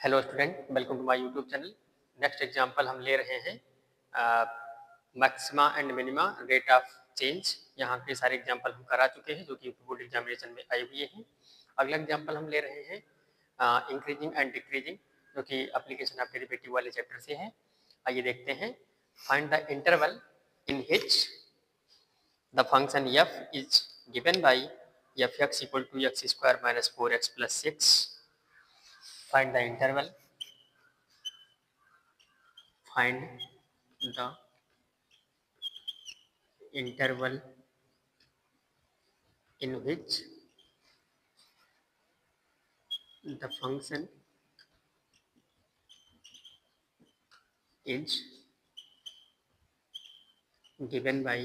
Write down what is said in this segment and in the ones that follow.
Hello student, welcome to my YouTube channel. Next example हम ले रहे हैं maxima and minima rate of change. यहाँ के सारे एग्जांपल हम करा चुके हैं जो कि बोर्ड एग्जामिनेशन में आए हुए हैं। अगला एग्जांपल हम ले रहे हैं इंक्रीजिंग एंड डिक्रीजिंग, जो कि एप्लीकेशन ऑफ डेरिवेटिव वाले चैप्टर से है। आइए देखते हैं। Find the interval in which the function f is given by fx equal to x square minus 4x plus 6. Find the interval. Find the interval in which the function is given by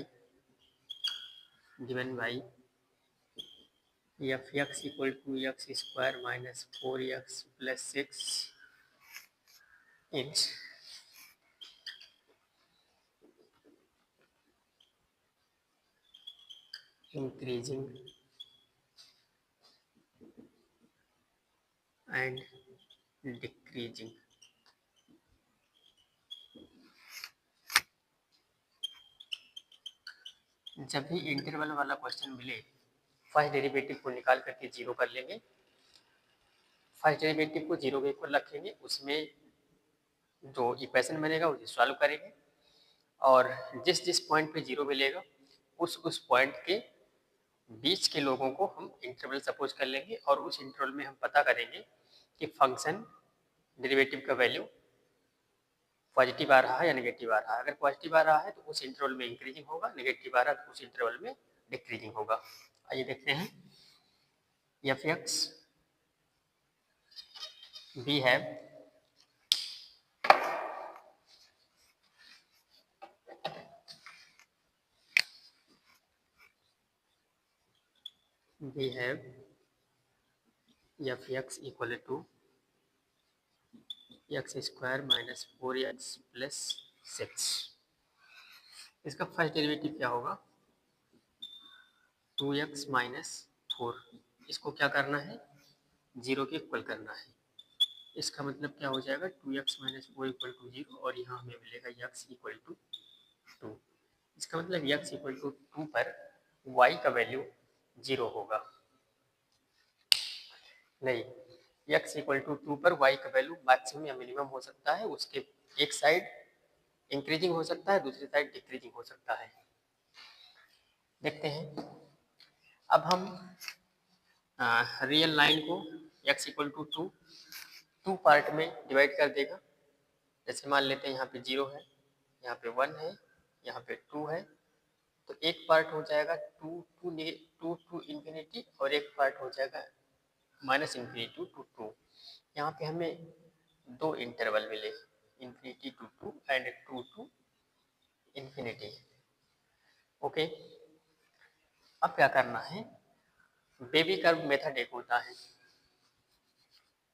fx equal to x square minus 4x plus 6 is increasing and decreasing. जब भी interval वाला question मिले, first derivative को निकाल करके zero कर लेंगे। First derivative को जीरो के इक्वल रखेंगे, उसमें जो इक्वेशन बनेगा उसे सॉल्व करेंगे और जिस जिस पॉइंट पे जीरो मिलेगा उस पॉइंट के बीच के लोगों को हम इंटरवल सपोज कर लेंगे और उस इंटरवल में हम पता करेंगे कि फंक्शन डेरिवेटिव का वैल्यू पॉजिटिव आ रहा है या नेगेटिव आ रहा है। अगर पॉजिटिव आ रहा है तो उस इंटरवल में इंक्रीजिंग होगा, नेगेटिव आ रहा है तो उस इंटरवल में डिक्रीजिंग होगा। आइए देखते हैं। F X we have F X equal to X square minus 4x plus 6। इसका फर्स्ट डेरिवेटिव क्या होगा? 2x minus 4। इसको क्या करना है? जीरो के इक्वल करना है। इसका मतलब क्या हो जाएगा? 2x माइनस 4 इक्वल टू 0 और यहाँ हमें मिलेगा x इक्वल टू 2। इसका मतलब x इक्वल टू 2 पर y का वैल्यू 0 होगा। नहीं, x इक्वल टू 2 पर y का वैल्यू मैक्सिमम या मिनिमम हो सकता है। उसके एक साइड इंक्रीजिंग हो सकता है, दूसरी साइड डिक्रीजिंग हो सकता है। देखते हैं। अब हम रियल लाइन को x इक्वल टू 2 पार्ट में डिवाइड कर देगा। जैसे मान लेते हैं यहाँ पे 0 है, यहाँ पे 1 है, यहाँ पे 2 है, तो एक पार्ट हो जाएगा 2 टू इन्फिनिटी और एक पार्ट हो जाएगा माइनस इन्फिनिटी टू 2। यहाँ पे हमें दो इंटरवल मिले, infinity to 2 and 2 to infinity. Okay, अब क्या करना है? बेबी कर्व मेथड एक होता है,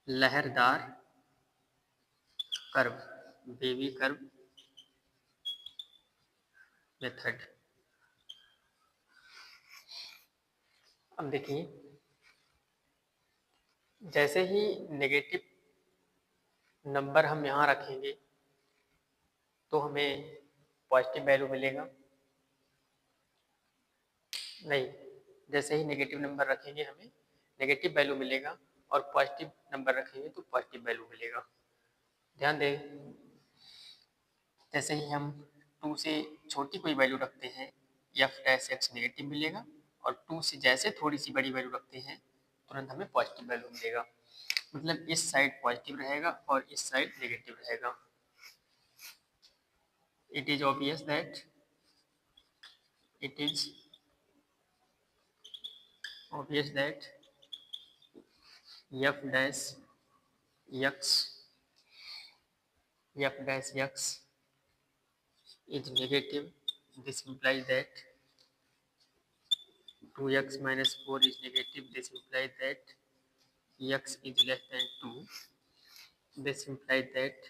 लहरदार कर्व, बेबी कर्व मेथड। अब देखिए, जैसे ही नेगेटिव नंबर हम यहाँ रखेंगे तो हमें पॉजिटिव वैल्यू मिलेगा। नहीं, जैसे ही नेगेटिव नंबर रखेंगे हमें नेगेटिव वैल्यू मिलेगा और पॉजिटिव नंबर रखेंगे तो पॉजिटिव वैल्यू मिलेगा। ध्यान दें, जैसे ही हम 2 से छोटी कोई वैल्यू रखते हैं एफ डैश एक्स नेगेटिव मिलेगा और 2 से जैसे थोड़ी सी बड़ी वैल्यू रखते हैं तुरंत हमें पॉजिटिव वैल्यू मिलेगा। मतलब इस साइड पॉजिटिव रहेगा और इस साइड नेगेटिव रहेगा। It is obvious that F dash x is negative. This implies that 2x minus 4 is negative. This implies that x is less than 2. This implies that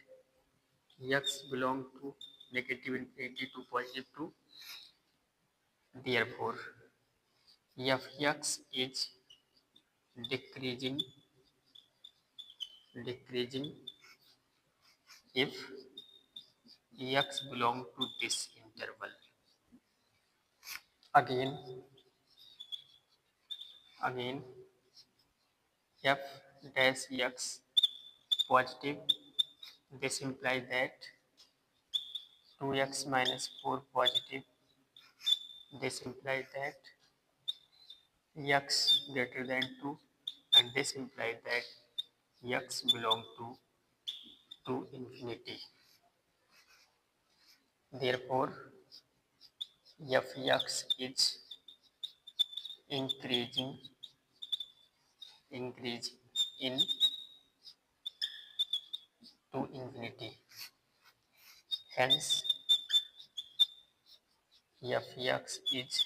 x belong to negative infinity to positive 2. Therefore, fx is decreasing decreasing if x belong to this interval. Again f dash x positive, this implies that 2x minus 4 positive, this implies that x greater than 2, and this implies that x belong to infinity. Therefore fx is increasing in to infinity. Hence fx is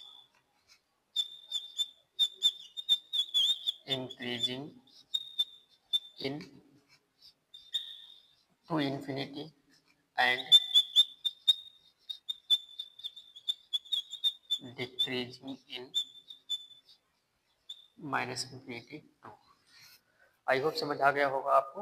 increasing in to infinity and decreasing in minus infinity to. I hope समझ आ गया होगा आपको।